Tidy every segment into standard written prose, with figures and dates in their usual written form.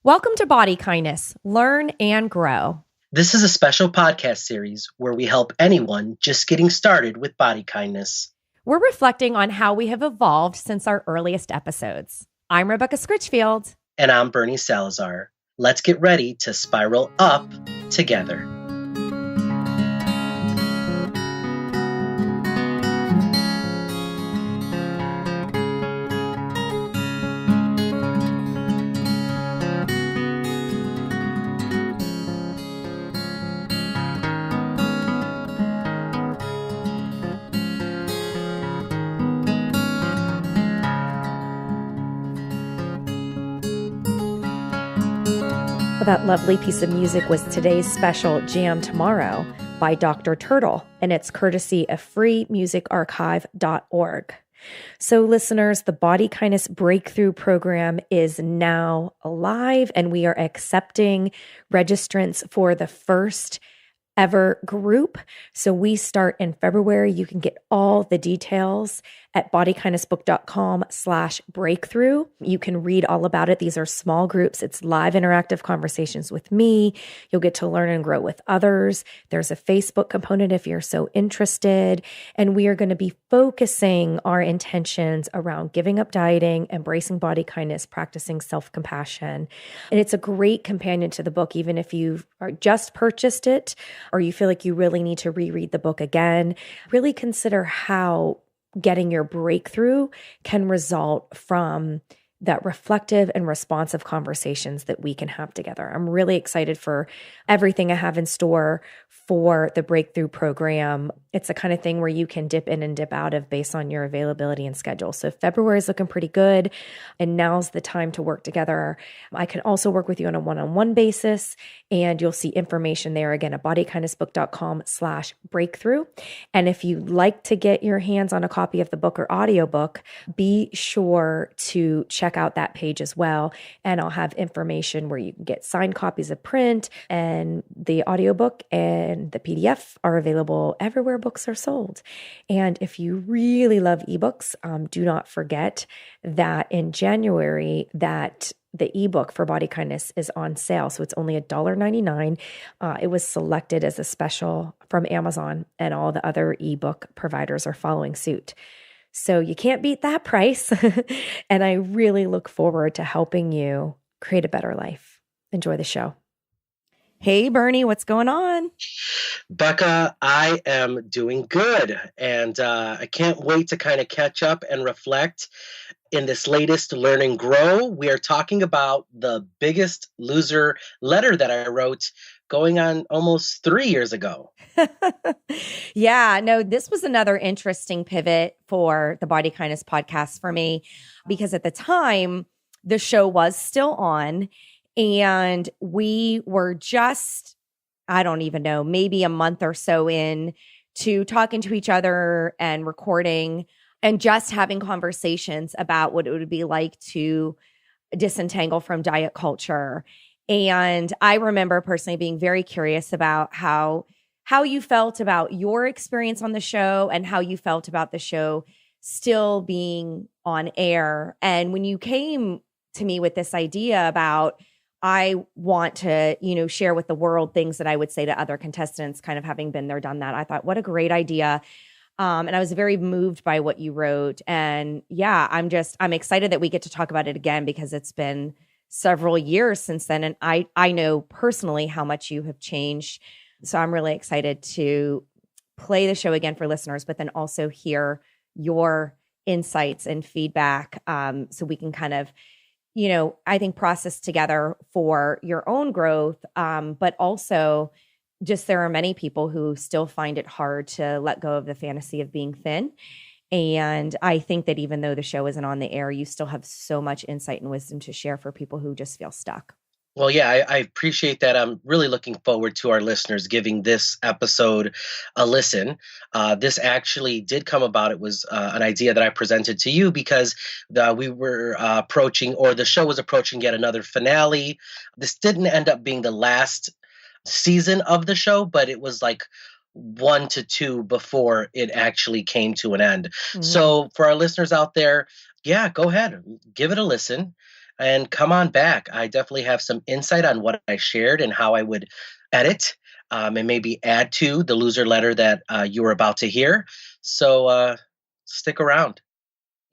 Welcome to Body Kindness. Learn and grow. This is a special podcast series where we help anyone just getting started with body kindness. We're reflecting on how we have evolved since our earliest episodes. I'm Rebecca Scritchfield. And I'm Bernie Salazar. Let's get ready to spiral up together. That lovely piece of music was today's special Jam Tomorrow by Dr. Turtle, and it's courtesy of freemusicarchive.org. So listeners, the Body Kindness Breakthrough Program is now alive, and we are accepting registrants for the first ever group. So we start in February. You can get all the details at bodykindnessbook.com/breakthrough. You can read all about it. These are small groups. It's live interactive conversations with me. You'll get to learn and grow with others. There's a Facebook component if you're so interested. And we are going to be focusing our intentions around giving up dieting, embracing body kindness, practicing self-compassion. And it's a great companion to the book, even if you've just purchased it or you feel like you really need to reread the book again. Really consider how getting your breakthrough can result from that reflective and responsive conversations that we can have together. I'm really excited for everything I have in store for the breakthrough program. It's the kind of thing where you can dip in and dip out of based on your availability and schedule. So February is looking pretty good, and now's the time to work together. I can also work with you on a one-on-one basis, and you'll see information there again at bodykindnessbook.com/breakthrough. And if you'd like to get your hands on a copy of the book or audiobook, be sure to check out that page as well. And I'll have information where you can get signed copies of print, and the audiobook and the PDF are available everywhere books are sold. And if you really love ebooks, do not forget that in January that the ebook for Body Kindness is on sale. So it's only $1.99. It was selected as a special from Amazon, and all the other ebook providers are following suit. So you can't beat that price. And I really look forward to helping you create a better life. Enjoy the show. Hey, Bernie, what's going on? Becca, I am doing good. And I can't wait to kind of catch up and reflect. In this latest Learn and Grow, we are talking about the Biggest Loser letter that I wrote going on almost 3 years ago. Yeah, no, this was another interesting pivot for the Body Kindness podcast for me, because at the time, the show was still on, and we were just, I don't even know, maybe a month or so in to talking to each other and recording and just having conversations about what it would be like to disentangle from diet culture. And I remember personally being very curious about how you felt about your experience on the show and how you felt about the show still being on air. And when you came to me with this idea about, I want to, share with the world things that I would say to other contestants, kind of having been there, done that, I thought, what a great idea. And I was very moved by what you wrote. And yeah, I'm excited that we get to talk about it again, because it's been several years since then. And I know personally how much you have changed. So I'm really excited to play the show again for listeners, but then also hear your insights and feedback, so we can kind of, I think process together for your own growth. But also just there are many people who still find it hard to let go of the fantasy of being thin. And I think that even though the show isn't on the air, you still have so much insight and wisdom to share for people who just feel stuck. Well, yeah, I appreciate that. I'm really looking forward to our listeners giving this episode a listen. This actually did come about. It was an idea that I presented to you because we were approaching, or the show was approaching yet another finale. This didn't end up being the last season of the show, but it was like 1 to 2 before it actually came to an end. Mm-hmm. So for our listeners out there, yeah, go ahead, give it a listen. and come on back. I definitely have some insight on what I shared and how I would edit and maybe add to the loser letter that you were about to hear. So stick around.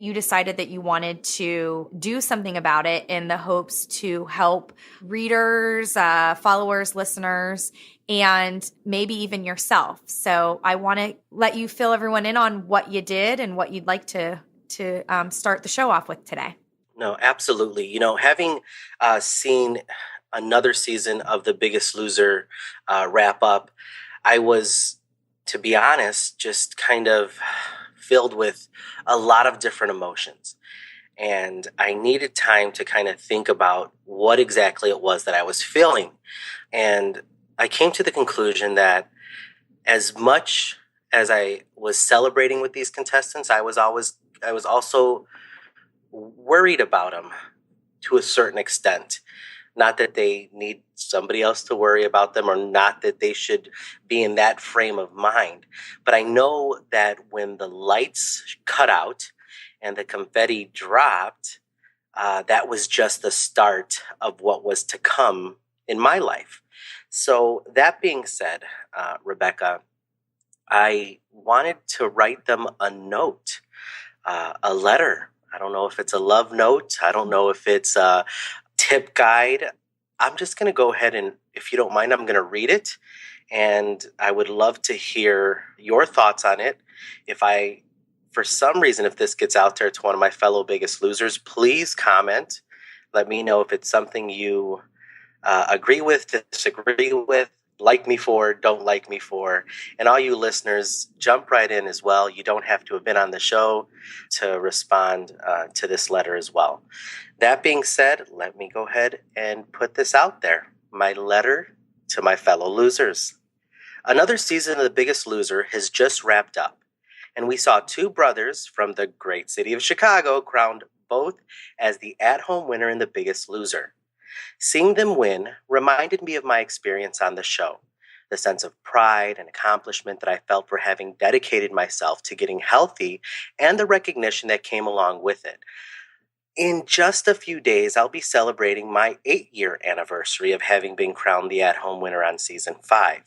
You decided that you wanted to do something about it in the hopes to help readers, followers, listeners, and maybe even yourself. So I want to let you fill everyone in on what you did and what you'd like to start the show off with today. No, absolutely. Having seen another season of The Biggest Loser wrap up, I was, to be honest, just kind of filled with a lot of different emotions. And I needed time to kind of think about what exactly it was that I was feeling. And I came to the conclusion that as much as I was celebrating with these contestants, I was also worried about them to a certain extent. Not that they need somebody else to worry about them, or not that they should be in that frame of mind. But I know that when the lights cut out and the confetti dropped, that was just the start of what was to come in my life. So that being said, Rebecca, I wanted to write them a note, a letter. I don't know if it's a love note. I don't know if it's a tip guide. I'm just going to go ahead and, if you don't mind, I'm going to read it. And I would love to hear your thoughts on it. For some reason, if this gets out there to one of my fellow Biggest Losers, please comment. Let me know if it's something you agree with, disagree with, like me for, don't like me for. And all you listeners, jump right in as well. You don't have to have been on the show to respond to this letter as well. That being said, let me go ahead and put this out there. My letter to my fellow losers. Another season of The Biggest Loser has just wrapped up, and we saw two brothers from the great city of Chicago crowned both as the at-home winner in The Biggest Loser. Seeing them win reminded me of my experience on the show, the sense of pride and accomplishment that I felt for having dedicated myself to getting healthy, and the recognition that came along with it. In just a few days, I'll be celebrating my 8-year anniversary of having been crowned the at-home winner on season 5.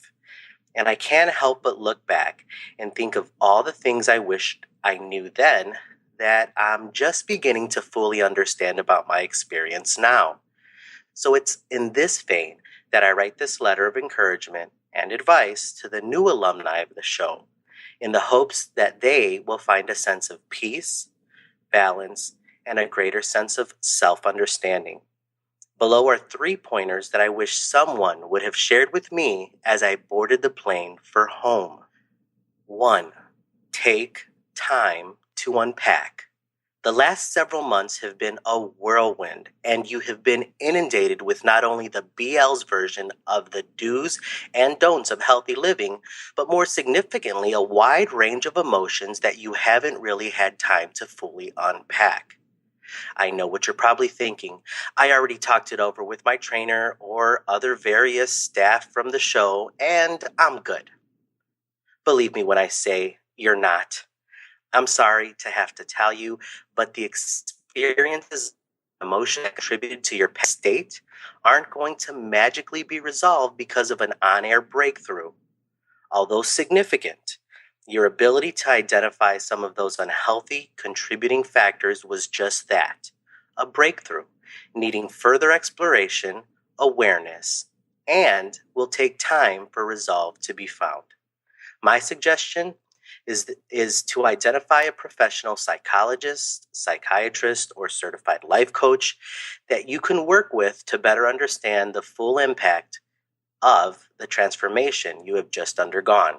And I can't help but look back and think of all the things I wished I knew then that I'm just beginning to fully understand about my experience now. So it's in this vein that I write this letter of encouragement and advice to the new alumni of the show, in the hopes that they will find a sense of peace, balance, and a greater sense of self-understanding. Below are 3 pointers that I wish someone would have shared with me as I boarded the plane for home. 1. Take time to unpack. The last several months have been a whirlwind, and you have been inundated with not only the BL's version of the do's and don'ts of healthy living, but more significantly, a wide range of emotions that you haven't really had time to fully unpack. I know what you're probably thinking. I already talked it over with my trainer or other various staff from the show, and I'm good. Believe me when I say you're not. I'm sorry to have to tell you, but the experiences and emotion that contributed to your past state aren't going to magically be resolved because of an on-air breakthrough. Although significant, your ability to identify some of those unhealthy contributing factors was just that, a breakthrough, needing further exploration, awareness, and will take time for resolve to be found. My suggestion is to identify a professional psychologist, psychiatrist, or certified life coach that you can work with to better understand the full impact of the transformation you have just undergone.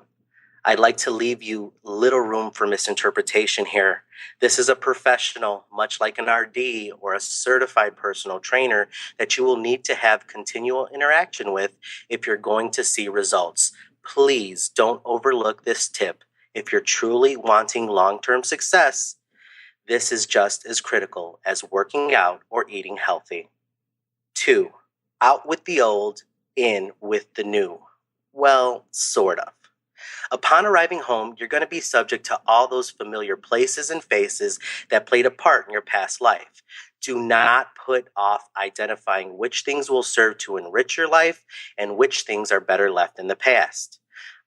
I'd like to leave you little room for misinterpretation here. This is a professional, much like an RD or a certified personal trainer, that you will need to have continual interaction with if you're going to see results. Please don't overlook this tip. If you're truly wanting long-term success, this is just as critical as working out or eating healthy. 2. Out with the old, in with the new. Well, sort of. Upon arriving home, you're going to be subject to all those familiar places and faces that played a part in your past life. Do not put off identifying which things will serve to enrich your life and which things are better left in the past.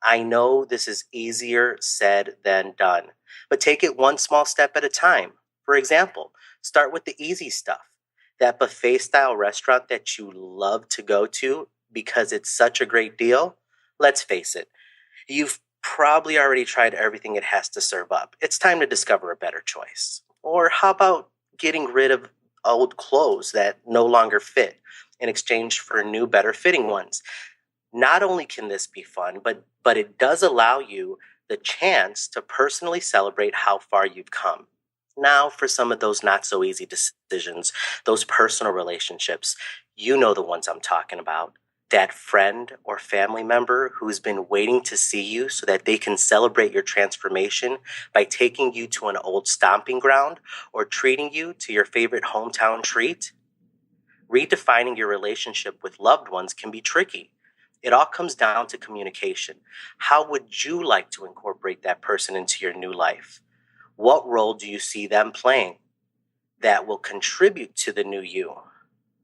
I know this is easier said than done, but take it one small step at a time. For example, start with the easy stuff. That buffet style restaurant that you love to go to because it's such a great deal. Let's face it, you've probably already tried everything it has to serve up. It's time to discover a better choice. Or how about getting rid of old clothes that no longer fit in exchange for new, better fitting ones? Not only can this be fun, but it does allow you the chance to personally celebrate how far you've come. Now, for some of those not so easy decisions, those personal relationships, you know the ones I'm talking about. That friend or family member who's been waiting to see you so that they can celebrate your transformation by taking you to an old stomping ground or treating you to your favorite hometown treat. Redefining your relationship with loved ones can be tricky. It all comes down to communication. How would you like to incorporate that person into your new life? What role do you see them playing that will contribute to the new you?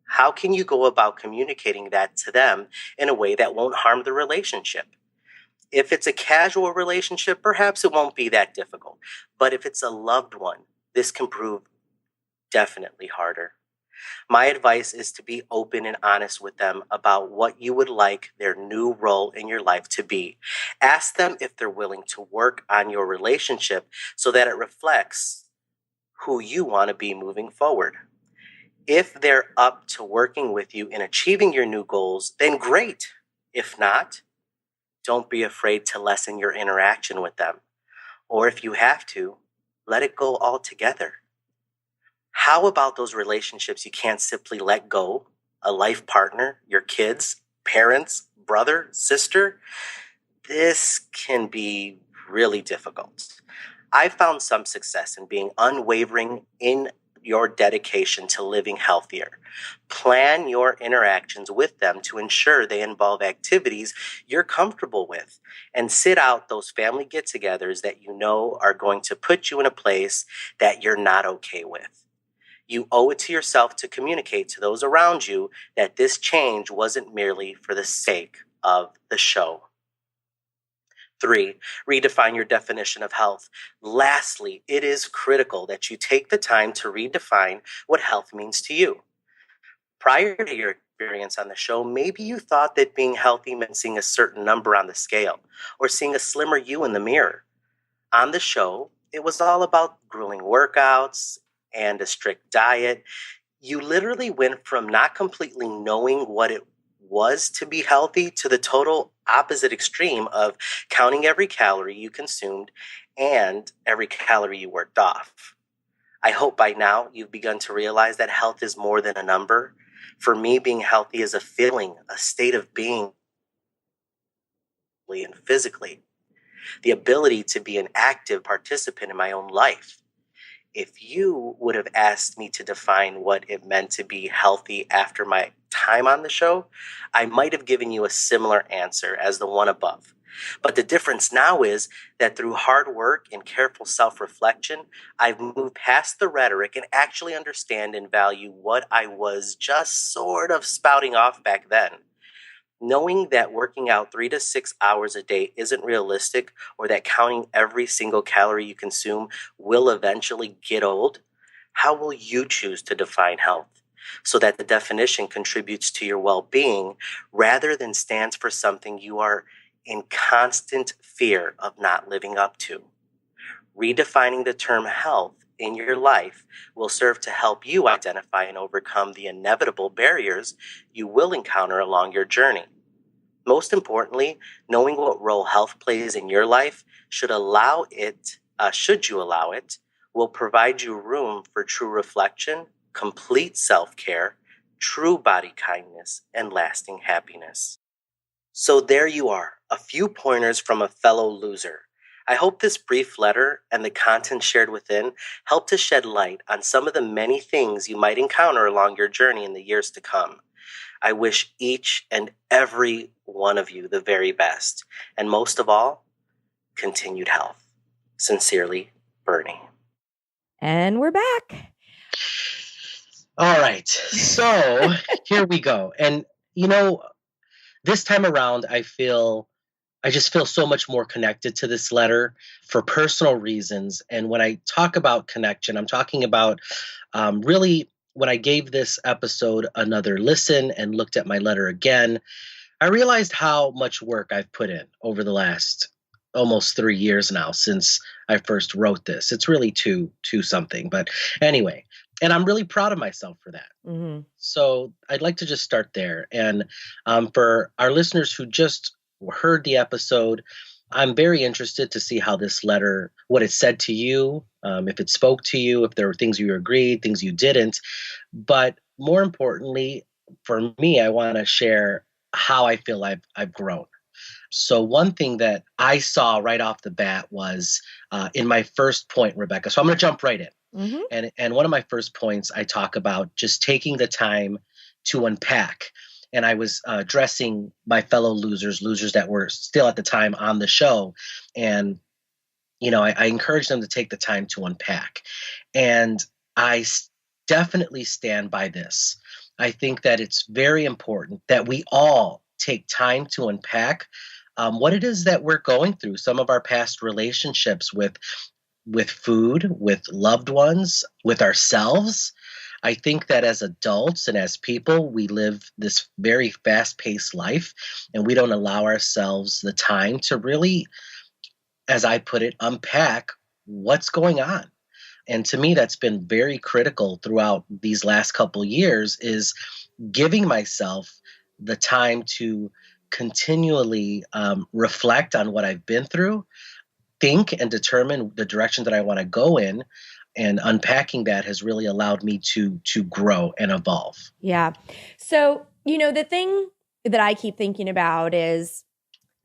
How can you go about communicating that to them in a way that won't harm the relationship? If it's a casual relationship, perhaps it won't be that difficult. But if it's a loved one, this can prove definitely harder. My advice is to be open and honest with them about what you would like their new role in your life to be. Ask them if they're willing to work on your relationship so that it reflects who you want to be moving forward. If they're up to working with you in achieving your new goals, then great. If not, don't be afraid to lessen your interaction with them. Or if you have to, let it go altogether. How about those relationships you can't simply let go? A life partner, your kids, parents, brother, sister? This can be really difficult. I found some success in being unwavering in your dedication to living healthier. Plan your interactions with them to ensure they involve activities you're comfortable with, and sit out those family get togethers that you know are going to put you in a place that you're not okay with. You owe it to yourself to communicate to those around you that this change wasn't merely for the sake of the show. 3, redefine your definition of health. Lastly, it is critical that you take the time to redefine what health means to you. Prior to your experience on the show, maybe you thought that being healthy meant seeing a certain number on the scale or seeing a slimmer you in the mirror. On the show, it was all about grueling workouts and a strict diet. You literally went from not completely knowing what it was to be healthy to the total opposite extreme of counting every calorie you consumed and every calorie you worked off. I hope by now you've begun to realize that health is more than a number. For me, being healthy is a feeling, a state of being and physically, the ability to be an active participant in my own life. If you would have asked me to define what it meant to be healthy after my time on the show, I might have given you a similar answer as the one above. But the difference now is that through hard work and careful self-reflection, I've moved past the rhetoric and actually understand and value what I was just sort of spouting off back then. Knowing that working out 3 to 6 hours a day isn't realistic, or that counting every single calorie you consume will eventually get old, how will you choose to define health so that the definition contributes to your well-being rather than stands for something you are in constant fear of not living up to? Redefining the term health in your life will serve to help you identify and overcome the inevitable barriers you will encounter along your journey. Most importantly, knowing what role health plays in your life should you allow it, will provide you room for true reflection, complete self-care, true body kindness, and lasting happiness. So there you are, a few pointers from a fellow loser. I hope this brief letter and the content shared within help to shed light on some of the many things you might encounter along your journey in the years to come. I wish each and every one of you the very best, and most of all, continued health. Sincerely, Bernie. And we're back. All right. So here we go. And, you know, this time around, I just feel so much more connected to this letter for personal reasons. And when I talk about connection, I'm talking about really when I gave this episode another listen and looked at my letter again, I realized how much work I've put in over the last almost 3 years now since I first wrote this. It's really two something, but anyway, and I'm really proud of myself for that. Hmm. So I'd like to just start there. And for our listeners who just heard the episode, I'm very interested to see how this letter, what it said to you, if it spoke to you, if there were things you agreed, things you didn't. But more importantly, for me, I want to share how I feel I've grown. So one thing that I saw right off the bat was in my first point, Rebecca. So I'm going to jump right in. Hmm. And one of my first points, I talk about just taking the time to unpack. And I was addressing my fellow losers that were still at the time on the show. And, I encouraged them to take the time to unpack. And definitely stand by this. I think that it's very important that we all take time to unpack what it is that we're going through, some of our past relationships with food, with loved ones, with ourselves. I think that as adults and as people, we live this very fast paced life and we don't allow ourselves the time to really, as I put it, unpack what's going on. And to me, that's been very critical throughout these last couple years is giving myself the time to continually reflect on what I've been through, think and determine the direction that I want to go in, and unpacking that has really allowed me to grow and evolve. Yeah. So, the thing that I keep thinking about is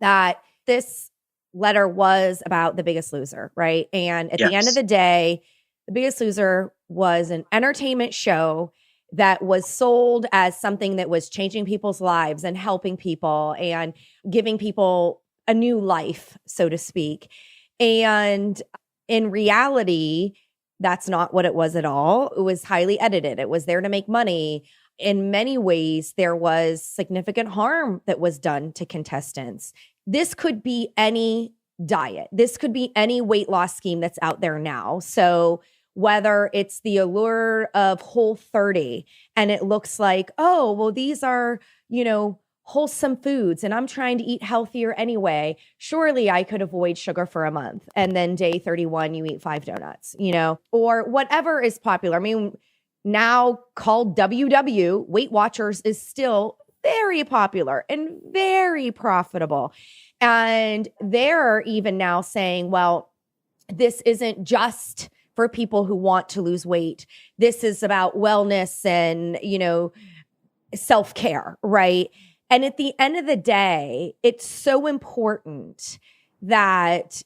that this letter was about The Biggest Loser, right? And at the end of Yes. the day, The Biggest Loser was an entertainment show that was sold as something that was changing people's lives and helping people and giving people a new life, so to speak. And in reality, that's not what it was at all. It was highly edited. It was there to make money. In many ways, there was significant harm that was done to contestants. This could be any diet. This could be any weight loss scheme that's out there now. So whether it's the allure of Whole30 and it looks like, oh, well, these are, wholesome foods and I'm trying to eat healthier anyway. Surely I could avoid sugar for a month. And then day 31, you eat 5 donuts, or whatever is popular. I mean, now called WW, Weight Watchers is still very popular and very profitable. And they're even now saying, well, this isn't just for people who want to lose weight. This is about wellness and, self-care, right? And at the end of the day, it's so important that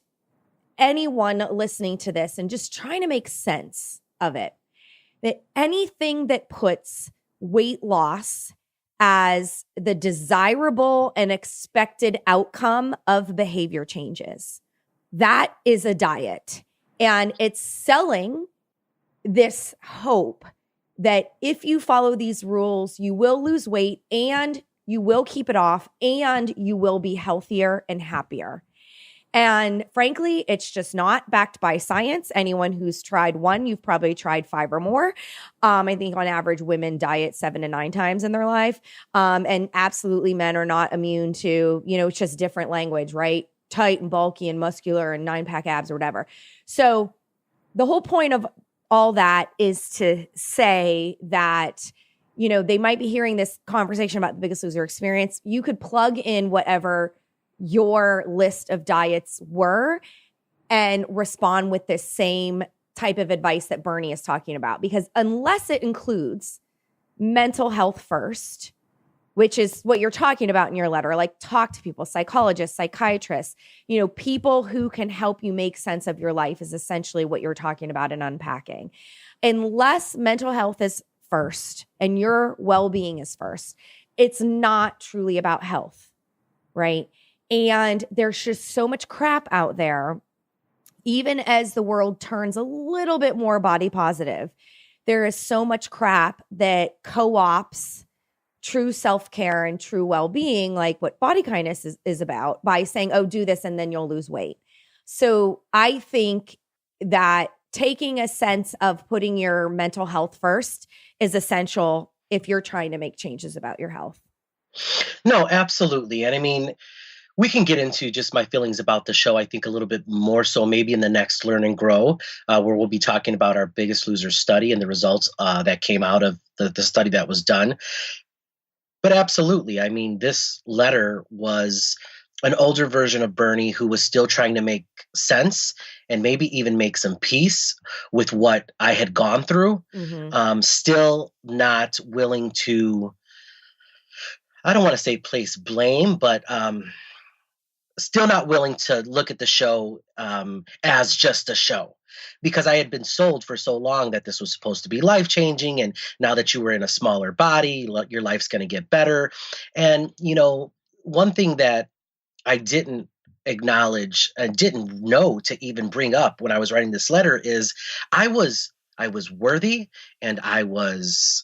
anyone listening to this and just trying to make sense of it, that anything that puts weight loss as the desirable and expected outcome of behavior changes, that is a diet. And it's selling this hope that if you follow these rules, you will lose weight and you will keep it off and you will be healthier and happier. And frankly, it's just not backed by science. Anyone who's tried one, you've probably tried 5 or more. I think on average, women diet 7 to 9 times in their life. And absolutely men are not immune to, it's just different language, right? Tight and bulky and muscular and 9-pack abs or whatever. So the whole point of all that is to say that, they might be hearing this conversation about The Biggest Loser experience. You could plug in whatever your list of diets were and respond with this same type of advice that Bernie is talking about. Because unless it includes mental health first, which is what you're talking about in your letter, like talk to people, psychologists, psychiatrists, people who can help you make sense of your life is essentially what you're talking about in unpacking. Unless mental health is first and your well-being is first, it's not truly about health, right? And there's just so much crap out there, even as the world turns a little bit more body positive. there is so much crap that co-ops true self-care and true well-being, like what Body Kindness is about, by saying, oh, do this and then you'll lose weight. So I think that taking a sense of putting your mental health first is essential if you're trying to make changes about your health. No, absolutely. And I mean, we can get into just my feelings about the show, I think, a little bit more so maybe in the next Learn and Grow, where we'll be talking about our Biggest Loser study and the results that came out of the study that was done. But absolutely, I mean, this letter was an older version of Bernie who was still trying to make sense and maybe even make some peace with what I had gone through, still not willing to, I don't want to say place blame, but still not willing to look at the show as just a show, because I had been sold for so long that this was supposed to be life-changing. And now that you were in a smaller body, your life's going to get better. And, you know, one thing that I didn't acknowledge and didn't know to even bring up when I was writing this letter is I was worthy, and I was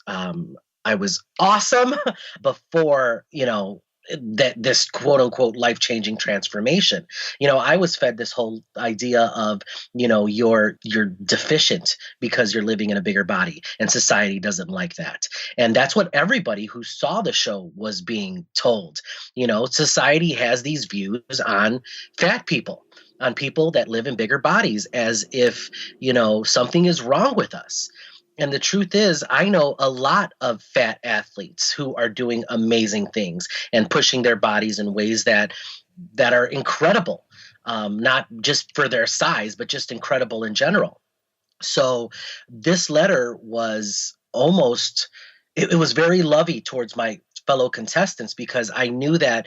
awesome before, you know, that this quote unquote life-changing transformation. You know, I was fed this whole idea of, you know, you're deficient because you're living in a bigger body, and society doesn't like that. And that's what everybody who saw the show was being told. You know, society has these views on fat people, on people that live in bigger bodies, as if, you know, something is wrong with us. And the truth is, I know a lot of fat athletes who are doing amazing things and pushing their bodies in ways that are incredible, not just for their size, but just incredible in general. So this letter was almost, it was very lovey towards my fellow contestants, because I knew that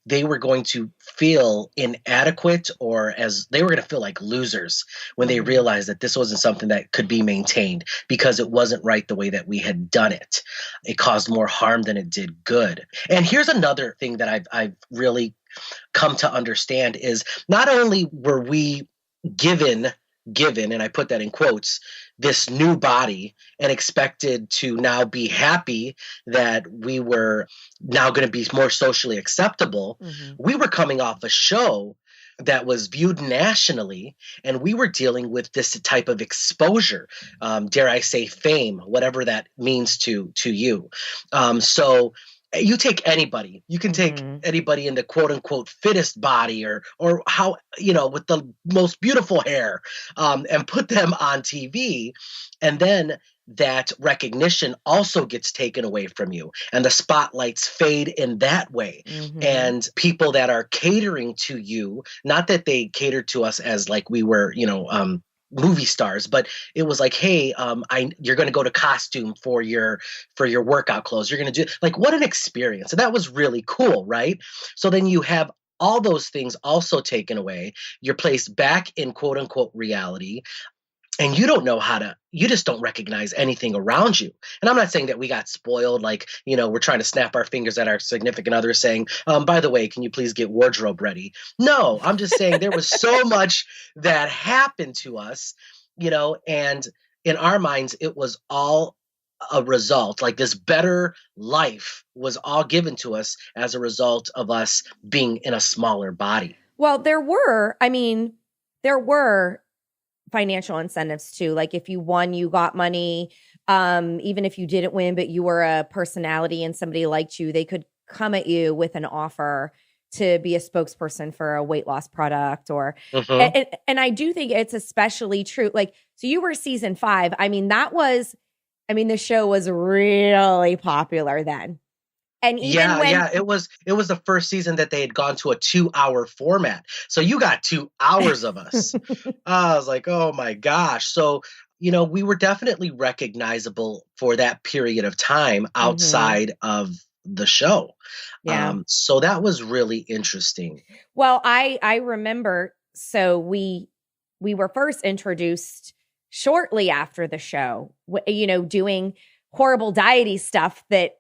they were going to feel inadequate, or as they were going to feel like losers when they realized that this wasn't something that could be maintained, because it wasn't right the way that we had done it. It caused more harm than it did good. And here's another thing that I've really come to understand is not only were we given, and I put that in quotes, this new body and expected to now be happy that we were now going to be more socially acceptable. We were coming off a show that was viewed nationally, and we were dealing with this type of exposure, dare I say fame, whatever that means to you. So you take anybody, you can take anybody in the quote unquote fittest body, or how, you know, with the most beautiful hair, and put them on TV. And then that recognition also gets taken away from you, and the spotlights fade in that way. And people that are catering to you, not that they catered to us as like we were, you know, movie stars, but it was like, hey, you're going to go to costume for your workout clothes. You're going to do, like, what an experience. And that was really cool, right? So then you have all those things also taken away. You're placed back in quote unquote reality, and you don't know you just don't recognize anything around you. And I'm not saying that we got spoiled, like, you know, we're trying to snap our fingers at our significant other saying, by the way, can you please get wardrobe ready? No, I'm just saying there was so much that happened to us, you know, and in our minds, it was all a result, like this better life was all given to us as a result of us being in a smaller body. Well, there were financial incentives too. Like if you won, you got money. Even if you didn't win, but you were a personality and somebody liked you, they could come at you with an offer to be a spokesperson for a weight loss product, or, and I do think it's especially true. Like, so you were season 5. I mean, the show was really popular then. And even it was the first season that they had gone to a 2-hour format. So you got 2 hours of us. I was like, oh my gosh. So, you know, we were definitely recognizable for that period of time outside of the show. Yeah. So that was really interesting. Well, I remember, so we were first introduced shortly after the show, you know, doing horrible diety stuff that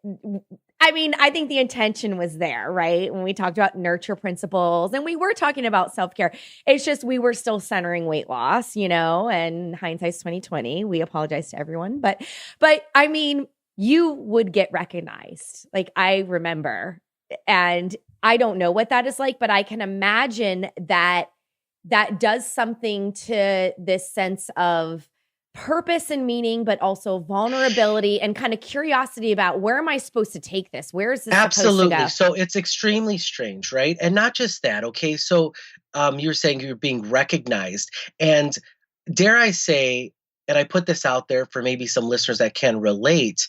I mean, I think the intention was there, right? When we talked about nurture principles and we were talking about self-care. It's just we were still centering weight loss, and hindsight's 2020. We apologize to everyone. But I mean, you would get recognized. Like I remember. And I don't know what that is like, but I can imagine that that does something to this sense of purpose and meaning, but also vulnerability and kind of curiosity about where am I supposed to take this? Where is this supposed to Absolutely. go? So it's extremely strange, right? And not just that. Okay. So you're saying you're being recognized. And dare I say, and I put this out there for maybe some listeners that can relate,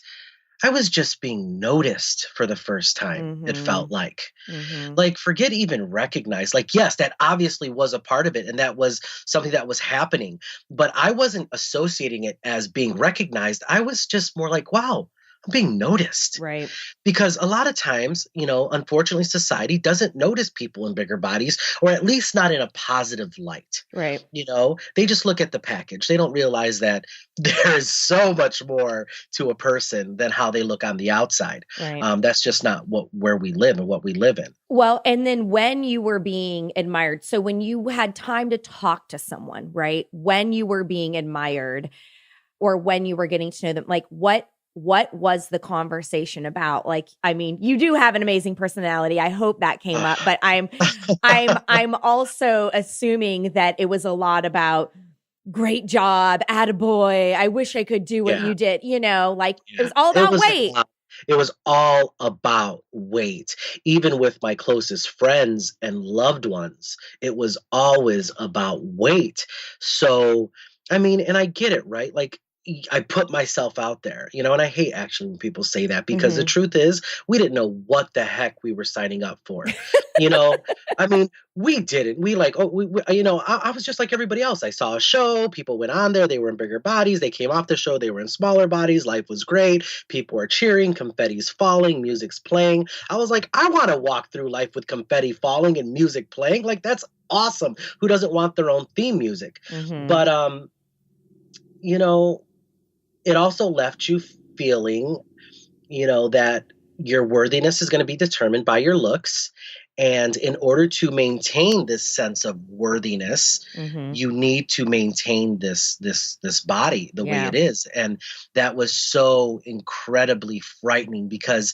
I was just being noticed for the first time, it felt like. Like, forget even recognized. Like, yes, that obviously was a part of it, and that was something that was happening. But I wasn't associating it as being recognized. I was just more like, wow, I'm being noticed. Right. Because a lot of times, unfortunately, society doesn't notice people in bigger bodies, or at least not in a positive light. Right. They just look at the package. They don't realize that there is so much more to a person than how they look on the outside. Right. That's just not where we live and what we live in. Well, and then when you were being admired, so when you had time to talk to someone, right? When you were being admired or when you were getting to know them, like what was the conversation about? Like, I mean, you do have an amazing personality. I hope that came up, but I'm also assuming that it was a lot about great job, attaboy. I wish I could do what you did, like it was all about weight. It was all about weight. Even with my closest friends and loved ones, it was always about weight. So, I mean, and I get it, right? Like, I put myself out there, and I hate actually when people say that because the truth is we didn't know what the heck we were signing up for. I mean, we didn't. We like, I was just like everybody else. I saw a show, people went on there, they were in bigger bodies, they came off the show, they were in smaller bodies, life was great, people were cheering, confetti's falling, music's playing. I was like, I want to walk through life with confetti falling and music playing. Like, that's awesome. Who doesn't want their own theme music? But it also left you feeling, that your worthiness is going to be determined by your looks. And in order to maintain this sense of worthiness, you need to maintain this body the way it is. And that was so incredibly frightening because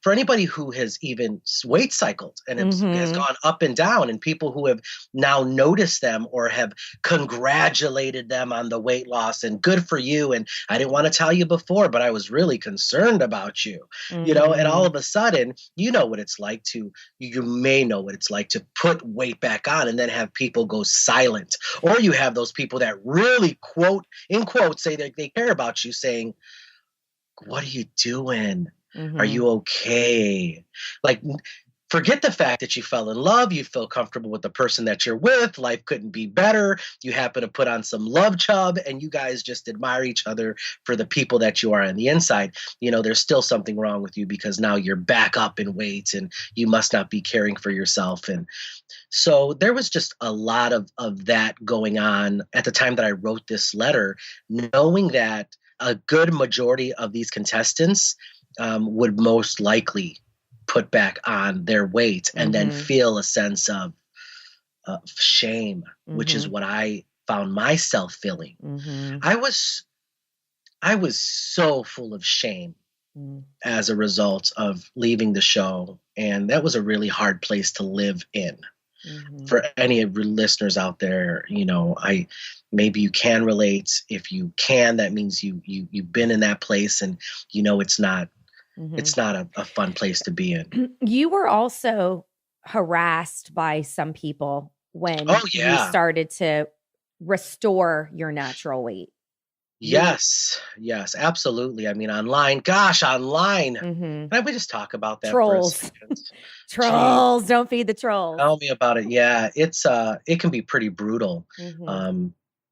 for anybody who has even weight cycled and has gone up and down, and people who have now noticed them or have congratulated them on the weight loss and good for you. And I didn't want to tell you before, but I was really concerned about you, and all of a sudden, you may know what it's like to put weight back on and then have people go silent. Or you have those people that really quote, in quotes, say that they care about you saying, what are you doing? Are you okay? Like, forget the fact that you fell in love. You feel comfortable with the person that you're with. Life couldn't be better. You happen to put on some love chub and you guys just admire each other for the people that you are on the inside. There's still something wrong with you because now you're back up in weight and you must not be caring for yourself. And so there was just a lot of that going on at the time that I wrote this letter, knowing that a good majority of these contestants would most likely put back on their weight and then feel a sense of shame, which is what I found myself feeling. I was so full of shame as a result of leaving the show, and that was a really hard place to live in. For any of your listeners out there, maybe you can relate. If you can, that means you've been in that place, and it's not a fun place to be in. You were also harassed by some people when you started to restore your natural weight. Yes, absolutely. I mean, online. Can we just talk about that Trolls. for a second? Trolls, don't feed the trolls. Tell me about it. Yeah, it can be pretty brutal.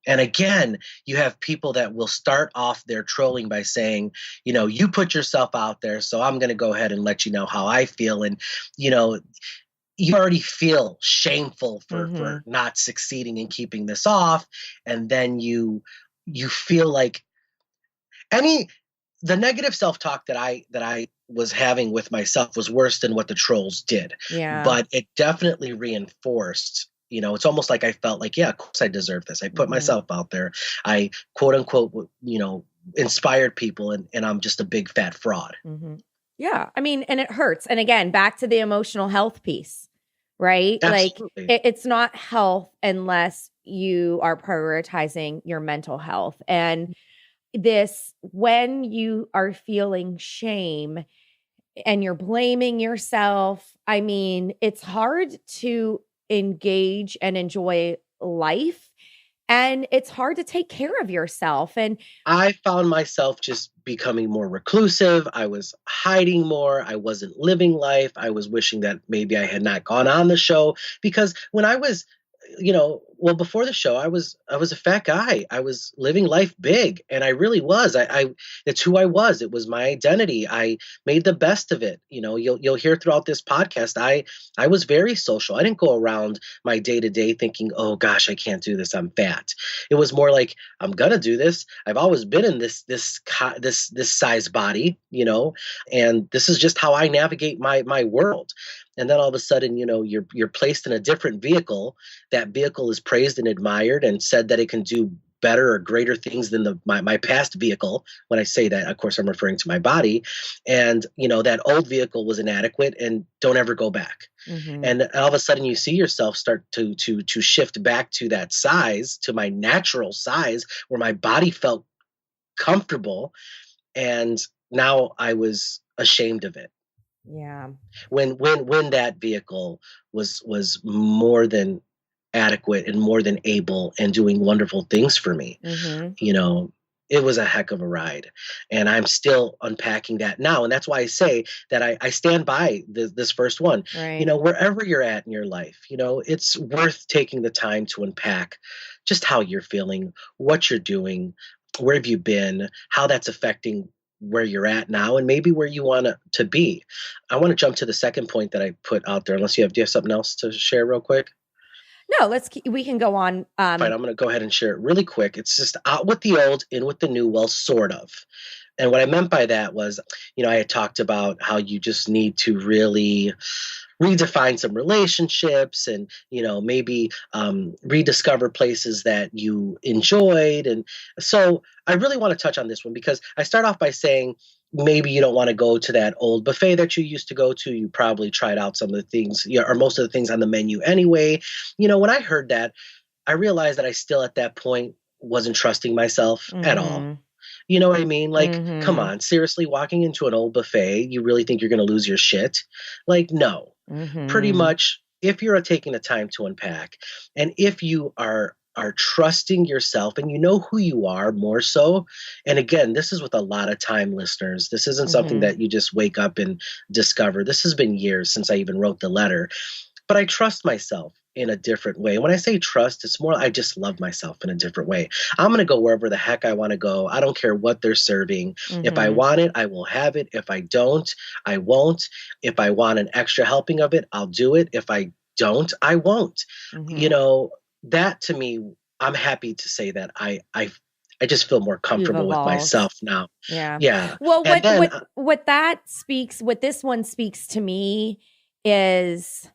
And again, you have people that will start off their trolling by saying, you put yourself out there, so I'm going to go ahead and let you know how I feel. And, you already feel shameful for not succeeding in keeping this off. And then you feel like the negative self-talk that I was having with myself was worse than what the trolls did. Yeah. But it definitely reinforced, it's almost like I felt like, yeah, of course I deserve this. I put myself out there. I quote unquote, inspired people, and I'm just a big fat fraud. Yeah. I mean, and it hurts. And again, back to the emotional health piece, right? Absolutely. Like it's not health unless you are prioritizing your mental health. And when you are feeling shame and you're blaming yourself, I mean, it's hard to engage and enjoy life. And it's hard to take care of yourself. And I found myself just becoming more reclusive. I was hiding more. I wasn't living life. I was wishing that maybe I had not gone on the show, because when I was, before the show, I was a fat guy. I was living life big, and I really was. It's who I was. It was my identity. I made the best of it. You'll hear throughout this podcast, I was very social. I didn't go around my day to day thinking, oh gosh, I can't do this, I'm fat. It was more like, I'm gonna do this. I've always been in this size body, and this is just how I navigate my world. And then all of a sudden, you're placed in a different vehicle. That vehicle is praised and admired and said that it can do better or greater things than my past vehicle. When I say that, of course, I'm referring to my body. And that old vehicle was inadequate, and don't ever go back. And all of a sudden, you see yourself start to shift back to that size, to my natural size, where my body felt comfortable. And now I was ashamed of it. yeah. When that vehicle was more than adequate and more than able and doing wonderful things for me, it was a heck of a ride. And I'm still unpacking that now. And that's why I say that I stand by this first one. Right. Wherever you're at in your life, it's worth taking the time to unpack just how you're feeling, what you're doing, where have you been, how that's affecting where you're at now, and maybe where you want to be. I want to jump to the second point that I put out there, unless do you have something else to share real quick? No, we can go on. Fine, I'm going to go ahead and share it really quick. It's just out with the old, in with the new, well, sort of. And what I meant by that was, I had talked about how you just need to really redefine some relationships, and maybe rediscover places that you enjoyed. And so I really want to touch on this one, because I start off by saying, maybe you don't want to go to that old buffet that you used to go to. You probably tried out some of the things, or most of the things on the menu anyway. When I heard that, I realized that I still at that point wasn't trusting myself at all. You know what I mean? Like, come on, seriously, walking into an old buffet, you really think you're going to lose your shit? Like, no. Pretty much, if you're taking the time to unpack, and if you are trusting yourself, and you know who you are more so. And again, this is with a lot of time, listeners. This isn't something that you just wake up and discover. This has been years since I even wrote the letter. But I trust myself in a different way. When I say trust, it's more I just love myself in a different way. I'm going to go wherever the heck I want to go. I don't care what they're serving. If I want it, I will have it. If I don't, I won't. If I want an extra helping of it, I'll do it. If I don't, I won't. That to me, I'm happy to say that I just feel more comfortable with myself now. Yeah. Well, what this one speaks to me is,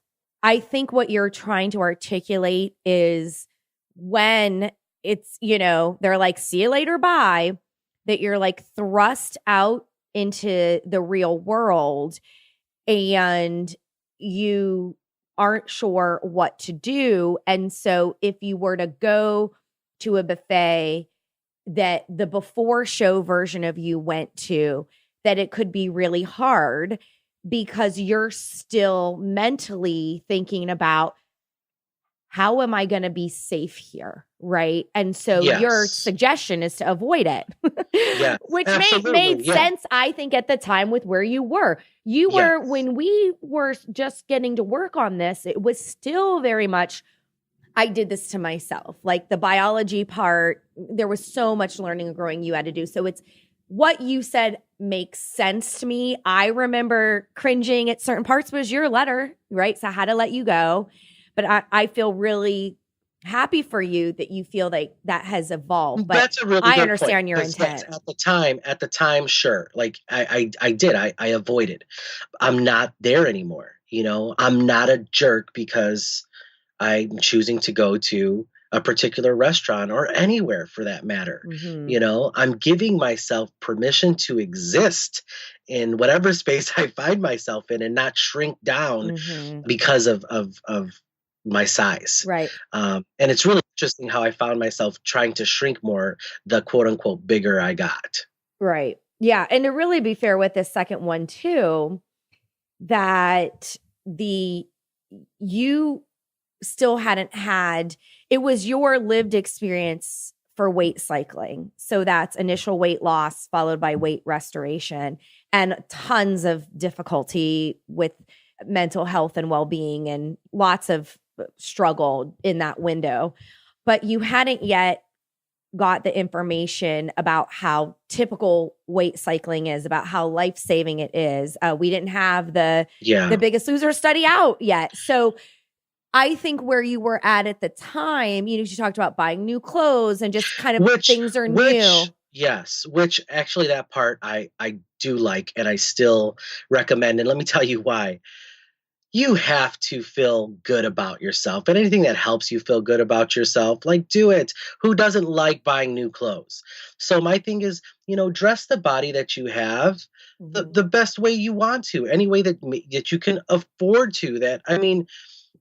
I think what you're trying to articulate is, when it's, they're like, see you later, bye, that you're like thrust out into the real world and you aren't sure what to do. And so if you were to go to a buffet that the before show version of you went to, that it could be really hard, because you're still mentally thinking about, how am I going to be safe here? Right. And so your suggestion is to avoid it, which made sense, I think, at the time with where you were. When we were just getting to work on this, it was still very much, I did this to myself. Like the biology part, there was so much learning and growing you had to do. So it's, what you said makes sense to me. I remember cringing at certain parts, was your letter, right? So I had to let you go. But I feel really happy for you that you feel like that has evolved, but That's a really I good point understand your because that's intent. at the time, sure. Like I avoided. I'm not there anymore. I'm not a jerk because I'm choosing to go to a particular restaurant or anywhere for that matter. Mm-hmm. I'm giving myself permission to exist in whatever space I find myself in and not shrink down Mm-hmm. because of my size. Right. And it's really interesting how I found myself trying to shrink more the quote unquote bigger I got. Right. Yeah. And to really be fair with this second one too, that the you still hadn't had, it was your lived experience for weight cycling. So that's initial weight loss followed by weight restoration and tons of difficulty with mental health and well-being and lots of struggle in that window. But you hadn't yet got the information about how typical weight cycling is, about how life-saving it is. We didn't have the Yeah. Biggest Loser study out yet. So I think where you were at the time, you talked about buying new clothes and just kind of Which things are which new. yes, which actually that part I do like and I still recommend, and let me tell you why. You have to feel good about yourself, and anything that helps you feel good about yourself, like, do it. Who doesn't like buying new clothes? So my thing is, dress the body that you have the, Mhm. the best way you want to, any way that you can afford to. That, I mean,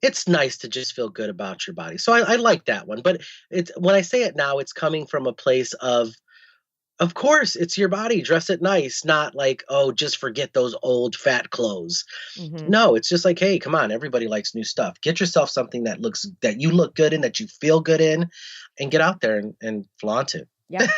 it's nice to just feel good about your body. So I like that one. But it's, when I say it now, it's coming from a place of course, it's your body. Dress it nice, not like, oh, just forget those old fat clothes. Mhm. No, it's just like, hey, come on, everybody likes new stuff. Get yourself something that you look good in, that you feel good in, and get out there and flaunt it. Yep.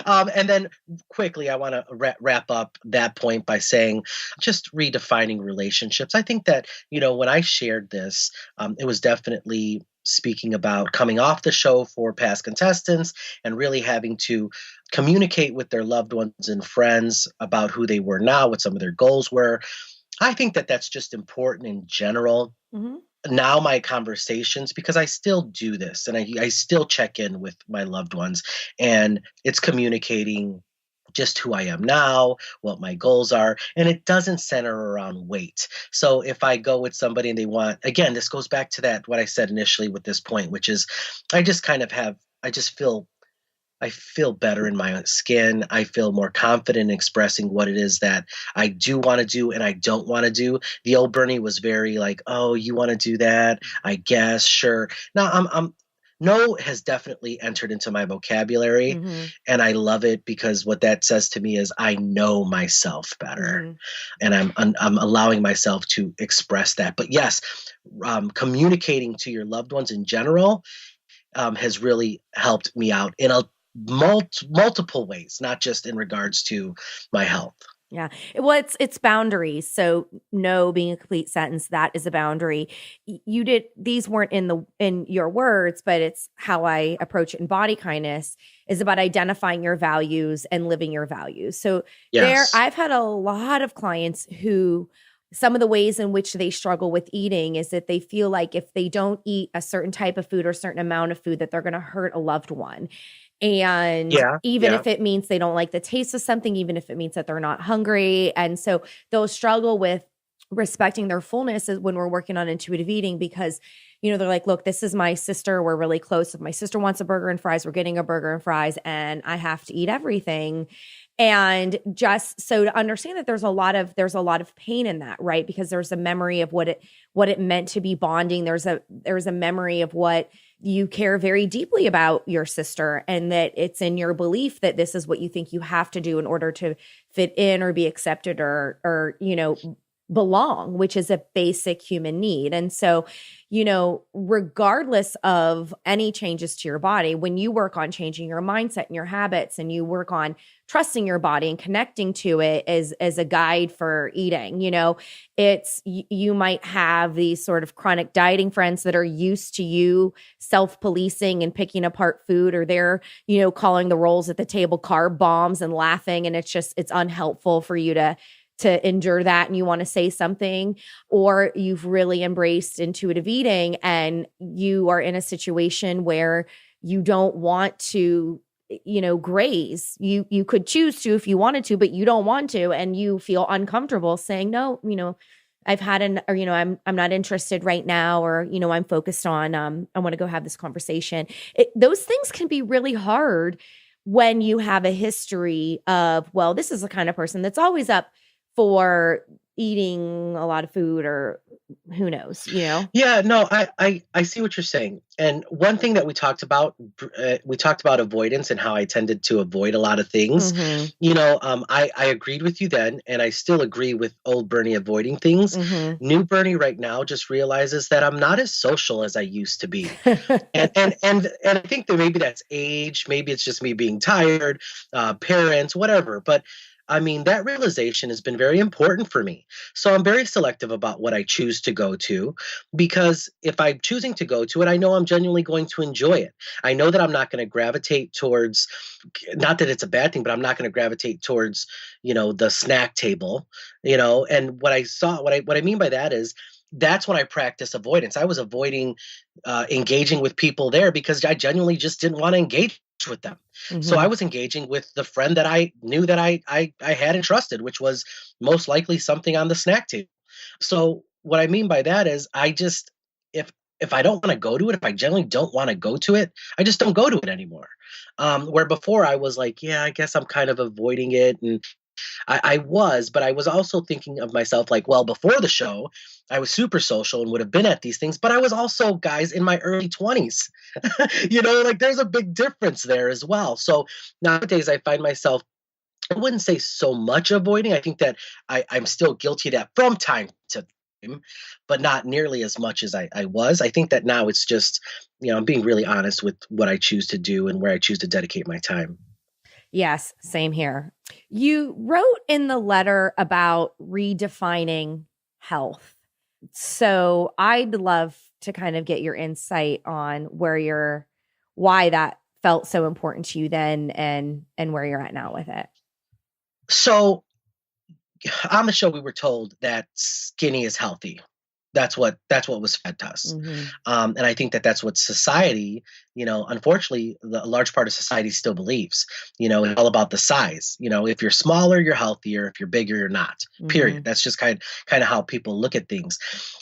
And then quickly, I want to wrap up that point by saying just redefining relationships. I think that, when I shared this, it was definitely speaking about coming off the show for past contestants and really having to communicate with their loved ones and friends about who they were now, what some of their goals were. I think that that's just important in general. Mhm. Now my conversations, because I still do this and I still check in with my loved ones, and it's communicating just who I am now, what my goals are, and it doesn't center around weight. So if I go with somebody and they want, again, this goes back to that what I said initially with this point, which is I just kind of have I feel better in my own skin. I feel more confident in expressing what it is that I do want to do and I don't want to do. The old Bernie was very like, "Oh, you want to do that? I guess, sure." Now, no has definitely entered into my vocabulary, Mhm. and I love it because what that says to me is I know myself better, Mhm. and I'm allowing myself to express that. But yes, communicating to your loved ones in general has really helped me out in a multiple ways, not just in regards to my health. Yeah. Well, it's boundaries. So no being a complete sentence, that is a boundary. You did, these weren't in your words, but it's how I approach it in body kindness is about identifying your values and living your values. So Yes. I've had a lot of clients who some of the ways in which they struggle with eating is that they feel like if they don't eat a certain type of food or a certain amount of food that they're going to hurt a loved one. And Yeah. even Yeah. if it means they don't like the taste of something, even if it means that they're not hungry. And so they'll struggle with respecting their fullness when we're working on intuitive eating because, they're like, look, this is my sister. We're really close. If my sister wants a burger and fries, we're getting a burger and fries, and I have to eat everything. And just so to understand that there's a lot of pain in that, right? Because there's a memory of what it meant to be bonding. There's a memory of what you care very deeply about your sister and that it's in your belief that this is what you think you have to do in order to fit in or be accepted or belong, which is a basic human need. And so, regardless of any changes to your body, when you work on changing your mindset and your habits and you work on trusting your body and connecting to it as a guide for eating, it's you might have these sort of chronic dieting friends that are used to you self-policing and picking apart food, or they're, calling the rolls at the table carb bombs and laughing, and it's unhelpful for you to endure that and you want to say something, or you've really embraced intuitive eating and you are in a situation where you don't want to, graze. You could choose to if you wanted to, but you don't want to, and you feel uncomfortable saying, no, I've had I'm not interested right now, or, I'm focused on, I want to go have this conversation. Those things can be really hard when you have a history of, well, this is the kind of person that's always up for eating a lot of food, or who knows, Yeah, no, I see what you're saying. And one thing that we talked about avoidance and how I tended to avoid a lot of things. Mm-hmm. I agreed with you then, and I still agree with old Bernie avoiding things. Mm-hmm. New Bernie right now just realizes that I'm not as social as I used to be. And I think that maybe that's age, maybe it's just me being tired, parents, whatever. But I mean, that realization has been very important for me. So I'm very selective about what I choose to go to, because if I'm choosing to go to it, I know I'm genuinely going to enjoy it. I know that I'm not going to gravitate towards, not that it's a bad thing, but I'm not going to gravitate towards, the snack table, and what I mean by that is, that's when I practice avoidance. I was avoiding engaging with people there because I genuinely just didn't want to engage with them. So I Mm-hmm. was engaging with the friend that I knew that I had and trusted, which was most likely something on the snack table. So what I mean by that is, I just, if I don't want to go to it, if I generally don't want to go to it, I just don't go to it anymore. Where before I was like, yeah, I guess I'm kind of avoiding it, and I was, but I was also thinking of myself like, well, before the show, I was super social and would have been at these things, but I was also, guys, in my early 20s. Like there's a big difference there as well. So nowadays I find myself, I wouldn't say so much avoiding. I think that I'm still guilty of that from time to time, but not nearly as much as I was. I think that now it's just, I'm being really honest with what I choose to do and where I choose to dedicate my time. Yes, same here. You wrote in the letter about redefining health. So I'd love to kind of get your insight on why that felt so important to you then, and where you're at now with it. So on the show, we were told that skinny is healthy. That's what was fed to us, Mm-hmm. and I think that that's what society, unfortunately, a large part of society still believes. It's all about the size. If you're smaller, you're healthier. If you're bigger, you're not. Mm-hmm. Period. That's just kind of how people look at things.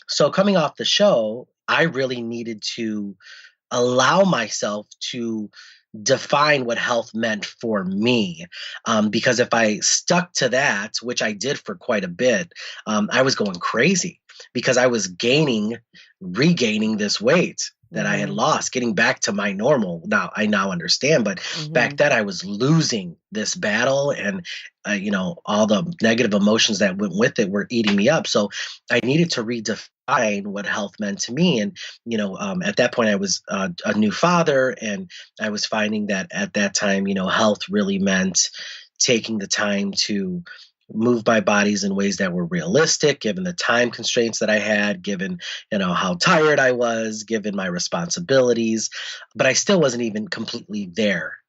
So coming off the show, I really needed to allow myself to define what health meant for me. Because if I stuck to that, which I did for quite a bit, I was going crazy because I was regaining this weight that I had Mm-hmm. lost, getting back to my normal. Now I now understand, but Mm-hmm. back then I was losing this battle, and all the negative emotions that went with it were eating me up. So I needed to redefine what health meant to me. And at that point I was a new father, and I was finding that at that time, health really meant taking the time to move my bodies in ways that were realistic, given the time constraints that I had, given, how tired I was, given my responsibilities. But I still wasn't even completely there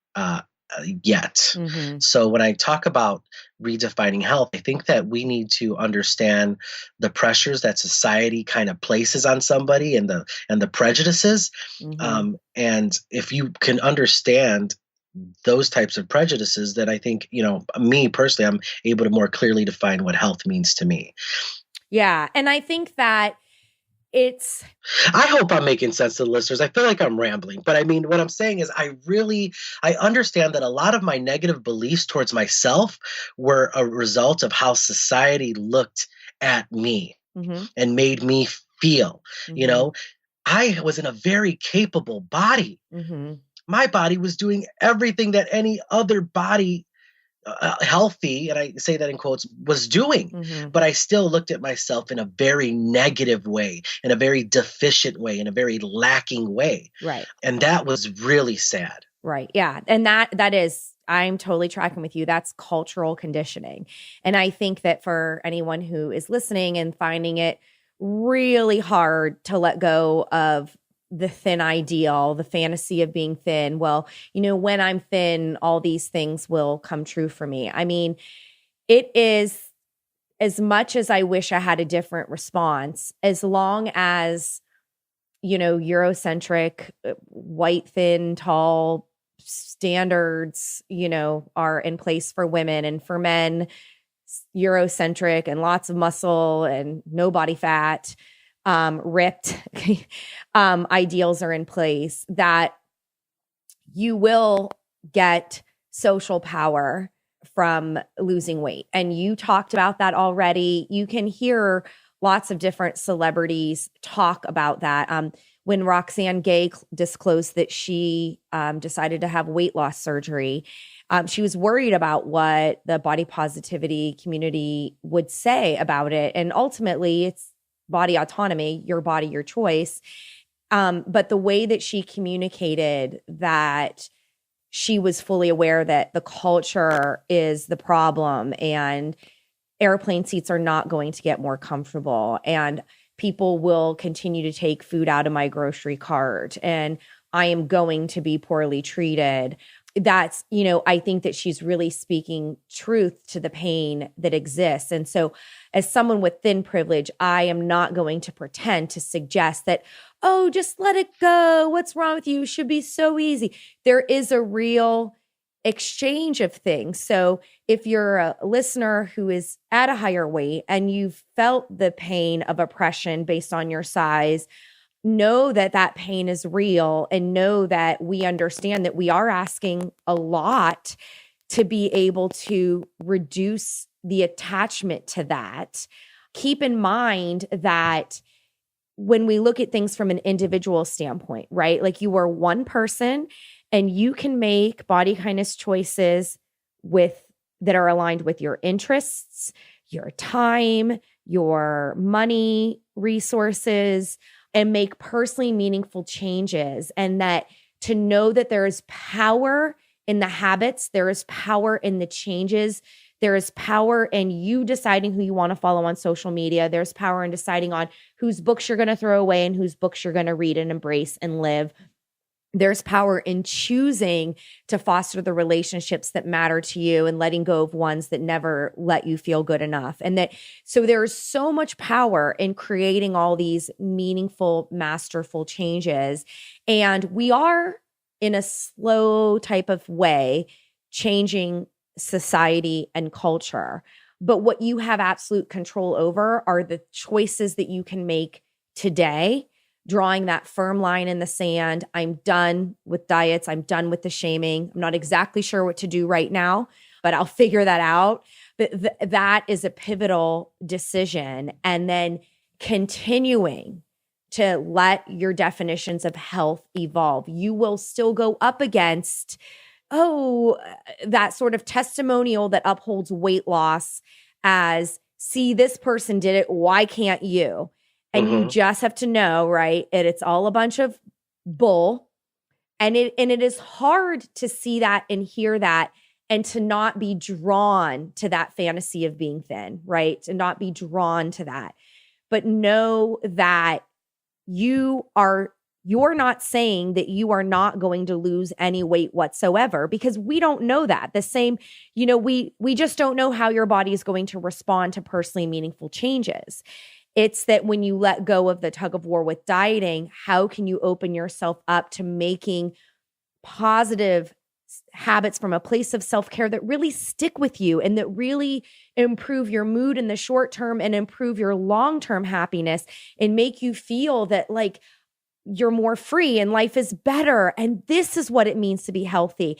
yet. Mm-hmm. So when I talk about redefining health, I think that we need to understand the pressures that society kind of places on somebody, and the prejudices. Mm-hmm. And if you can understand those types of prejudices, then I think, me personally, I'm able to more clearly define what health means to me. Yeah. And I think that I hope I'm making sense to the listeners. I feel like I'm rambling, but I mean, what I'm saying is I understand that a lot of my negative beliefs towards myself were a result of how society looked at me mm-hmm. and made me feel. Mm-hmm. I was in a very capable body. Mm-hmm. My body was doing everything that any other body, healthy, and I say that in quotes, was doing. Mm-hmm. But I still looked at myself in a very negative way, in a very deficient way, in a very lacking way. Right. And that was really sad. Right. Yeah. And that is, I'm totally tracking with you. That's cultural conditioning. And I think that for anyone who is listening and finding it really hard to let go of the thin ideal, the fantasy of being thin, well, when I'm thin, all these things will come true for me. I mean, it is as much as I wish I had a different response, as long as, Eurocentric, white, thin, tall standards, are in place for women, and for men, Eurocentric and lots of muscle and no body fat, ripped ideals are in place, that you will get social power from losing weight. And you talked about that already. You can hear lots of different celebrities talk about that. When Roxane Gay disclosed that she decided to have weight loss surgery, she was worried about what the body positivity community would say about it. And ultimately, it's body autonomy, your body, your choice. But the way that she communicated that she was fully aware that the culture is the problem, and airplane seats are not going to get more comfortable, and people will continue to take food out of my grocery cart, and I am going to be poorly treated. That's, I think that she's really speaking truth to the pain that exists. And so as someone with thin privilege, I am not going to pretend to suggest that, oh, just let it go. What's wrong with you? It should be so easy. There is a real exchange of things. So if you're a listener who is at a higher weight and you've felt the pain of oppression based on your size, know that that pain is real, and know that we understand that we are asking a lot to be able to reduce the attachment to that. Keep in mind that when we look at things from an individual standpoint, right? Like, you are one person and you can make body kindness choices that are aligned with your interests, your time, your money, resources, and make personally meaningful changes. And that to know that there is power in the habits, there is power in the changes, there is power in you deciding who you want to follow on social media. There's power in deciding on whose books you're going to throw away and whose books you're going to read and embrace and live. There's power in choosing to foster the relationships that matter to you and letting go of ones that never let you feel good enough. So there's so much power in creating all these meaningful, masterful changes. And we are, in a slow type of way, changing society and culture. But what you have absolute control over are the choices that you can make today, drawing that firm line in the sand. I'm done with diets. I'm done with the shaming. I'm not exactly sure what to do right now, but I'll figure that out. But that is a pivotal decision. And then continuing to let your definitions of health evolve. You will still go up against that sort of testimonial that upholds weight loss as, see, this person did it, why can't you? And you just have to know, right? It's all a bunch of bull. And it is hard to see that and hear that and to not be drawn to that fantasy of being thin, right? To not be drawn to that. But know that you're not saying that you are not going to lose any weight whatsoever, because we don't know that. The same, we just don't know how your body is going to respond to personally meaningful changes. It's that when you let go of the tug of war with dieting, how can you open yourself up to making positive habits from a place of self-care that really stick with you and that really improve your mood in the short term and improve your long-term happiness and make you feel that, like, you're more free and life is better. And this is what it means to be healthy.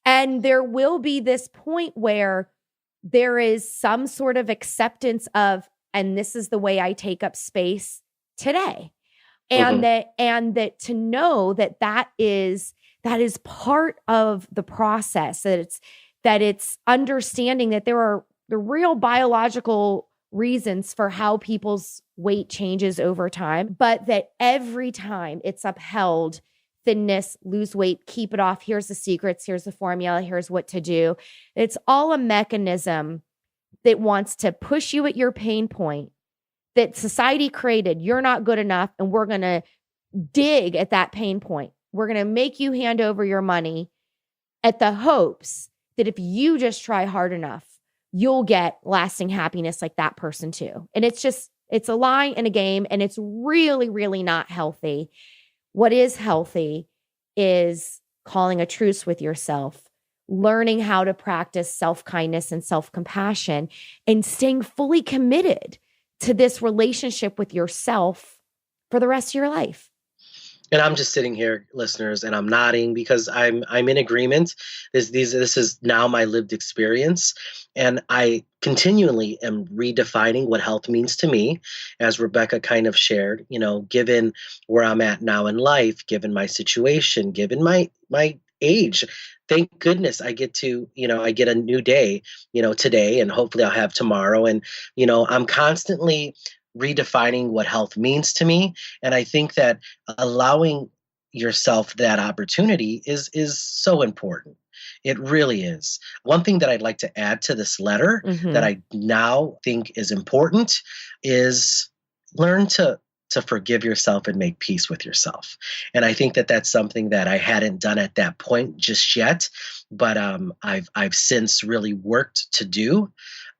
And there will be this point where there is some sort of acceptance of, and this is the way I take up space today. And that to know that is part of the process, that it's understanding that there are the real biological reasons for how people's weight changes over time, but that every time it's upheld thinness, lose weight, keep it off. Here's the secrets. Here's the formula. Here's what to do. It's all a mechanism that wants to push you at your pain point that society created. You're not good enough. And we're going to dig at that pain point. We're going to make you hand over your money at the hopes that if you just try hard enough, you'll get lasting happiness like that person too. And it's a lie and a game, and it's really, really not healthy. What is healthy is calling a truce with yourself, learning how to practice self-kindness and self-compassion, and staying fully committed to this relationship with yourself for the rest of your life. And I'm just sitting here, listeners, and I'm nodding because I'm in agreement. This is now my lived experience, and I continually am redefining what health means to me, as Rebecca kind of shared. Given where I'm at now in life, given my situation, given my age. Thank goodness I get a new day, today, and hopefully I'll have tomorrow. And, I'm constantly redefining what health means to me. And I think that allowing yourself that opportunity is so important. It really is. One thing that I'd like to add to this letter that I now think is important is learn to forgive yourself and make peace with yourself. And I think that that's something that I hadn't done at that point just yet, but I've since really worked to do.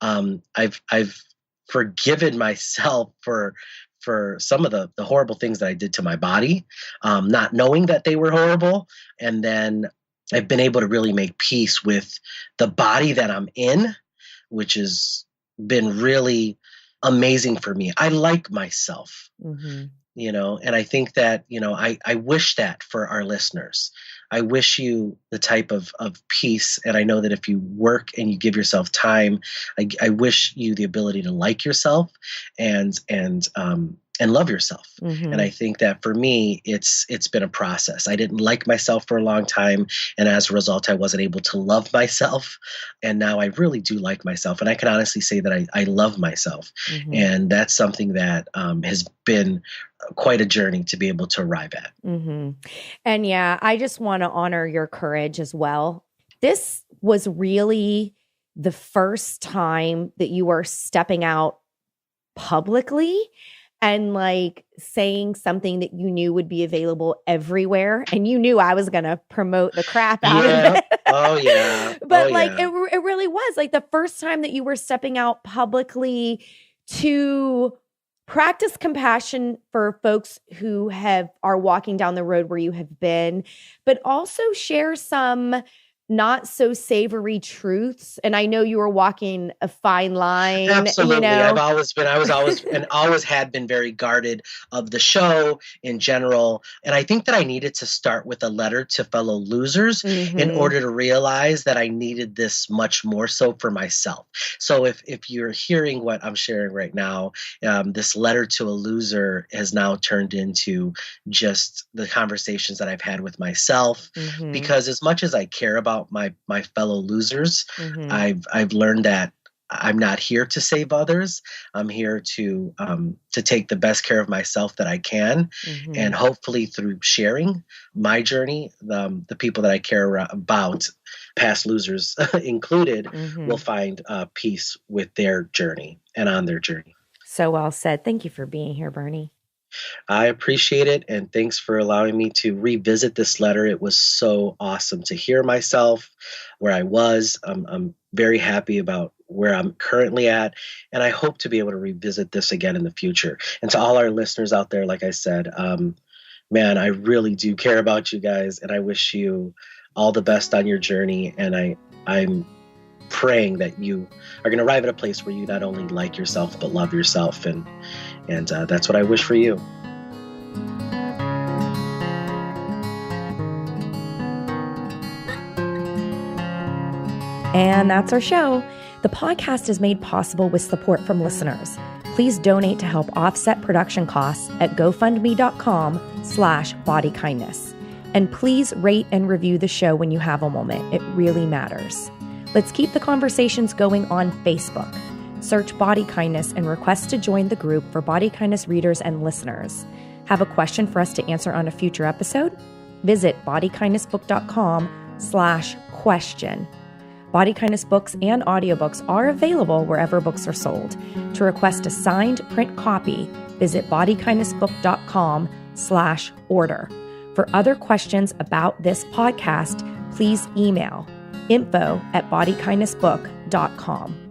I've forgiven myself for some of the horrible things that I did to my body, not knowing that they were horrible. And then I've been able to really make peace with the body that I'm in, which has been really amazing for me. I like myself, and I think that, I wish that for our listeners. I wish you the type of peace. And I know that if you work and you give yourself time, I wish you the ability to like yourself and love yourself. And I think that for me, it's been a process. I didn't like myself for a long time. And as a result, I wasn't able to love myself. And now I really do like myself. And I can honestly say that I love myself. And that's something that has been quite a journey to be able to arrive at. And yeah, I just want to honor your courage as well. This was really the first time that you were stepping out publicly and like saying something that you knew would be available everywhere. And you knew I was going to promote the crap out of it. Oh, yeah. But it really was like the first time that you were stepping out publicly to practice compassion for folks who are walking down the road where you have been, but also share some not so savory truths. And I know you were walking a fine line. Absolutely. I was always and always had been very guarded of the show in general. And I think that I needed to start with a letter to fellow losers in order to realize that I needed this much more so for myself. So if you're hearing what I'm sharing right now, this letter to a loser has now turned into just the conversations that I've had with myself, because as much as I care about my fellow losers, I've learned that I'm not here to save others. I'm here to take the best care of myself that I can, and hopefully through sharing my journey, the people that I care about, past losers included, will find peace with their journey and on their journey. So well said. Thank you for being here, Bernie. I appreciate it. And thanks for allowing me to revisit this letter. It was so awesome to hear myself where I was. I'm very happy about where I'm currently at. And I hope to be able to revisit this again in the future. And to all our listeners out there, like I said, man, I really do care about you guys. And I wish you all the best on your journey. And I'm praying that you are going to arrive at a place where you not only like yourself, but love yourself. And that's what I wish for you. And that's our show. The podcast is made possible with support from listeners. Please donate to help offset production costs at gofundme.com/bodykindness. And please rate and review the show when you have a moment. It really matters. Let's keep the conversations going on Facebook. Search Body Kindness and request to join the group for Body Kindness readers and listeners. Have a question for us to answer on a future episode? Visit bodykindnessbook.com/question. Body Kindness books and audiobooks are available wherever books are sold. To request a signed print copy, visit bodykindnessbook.com/order. For other questions about this podcast, please email info@bodykindnessbook.com.